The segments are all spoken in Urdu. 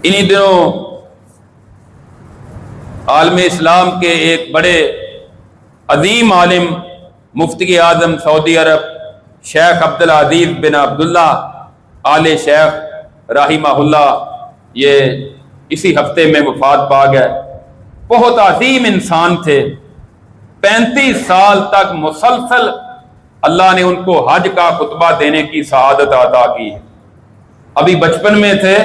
انہی دنوں عالم اسلام کے ایک بڑے عظیم عالم مفتی اعظم سعودی عرب شیخ عبدالعزیز بن عبداللہ آل شیخ رحمہ اللہ یہ اسی ہفتے میں وفات پا گئے۔ بہت عظیم انسان تھے، 35 سال تک مسلسل اللہ نے ان کو حج کا خطبہ دینے کی سعادت عطا کی۔ ابھی بچپن میں تھے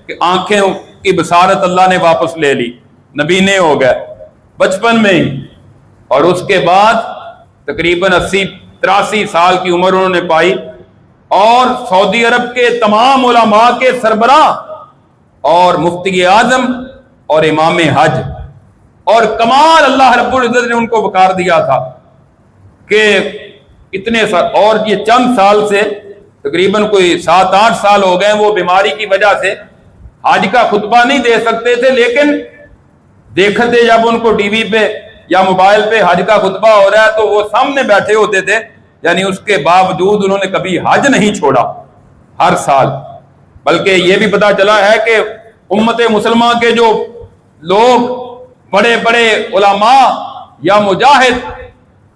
کہ آنکھیں کی بصارت اللہ نے واپس لے لی، نبینے ہو گئے بچپن میں ہی، اور اس کے بعد تقریباً 83 سال کی عمر انہوں نے پائی، اور سعودی عرب کے تمام علماء کے سربراہ اور مفتی اعظم اور امام حج، اور کمال اللہ رب العزت نے ان کو وقار دیا تھا کہ اتنے اور یہ چند سال سے تقریباً کوئی 7-8 سال ہو گئے وہ بیماری کی وجہ سے حج کا خطبہ نہیں دے سکتے تھے، لیکن دیکھتے جب ان کو ٹی وی پہ یا موبائل پہ حج کا خطبہ ہو رہا ہے تو وہ سامنے بیٹھے ہوتے تھے، یعنی اس کے باوجود انہوں نے کبھی حج نہیں چھوڑا ہر سال۔ بلکہ یہ بھی پتا چلا ہے کہ امت مسلمہ کے جو لوگ بڑے بڑے علماء یا مجاہد،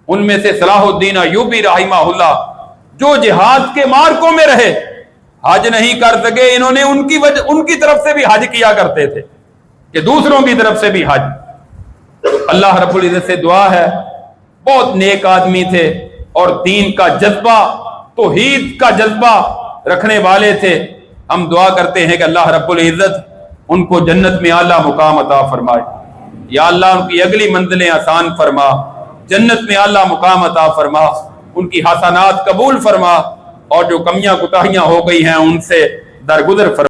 ان میں سے صلاح الدین ایوبی رحمہ اللہ جو جہاد کے مارکوں میں رہے، حج نہیں کر سکے، انہوں نے ان کی طرف سے بھی حج کیا کرتے تھے کہ دوسروں کی طرف سے بھی حج۔ اللہ رب العزت سے دعا ہے، بہت نیک آدمی تھے اور دین کا جذبہ، توحید کا جذبہ رکھنے والے تھے۔ ہم دعا کرتے ہیں کہ اللہ رب العزت ان کو جنت میں اعلیٰ مقام عطا فرمائے، یا اللہ ان کی اگلی منزلیں آسان فرما، جنت میں اعلیٰ مقام عطا فرما، ان کی حسنات قبول فرما، اور جو کمیاں کوتاہیاں ہو گئی ہیں ان سے درگزر فرما۔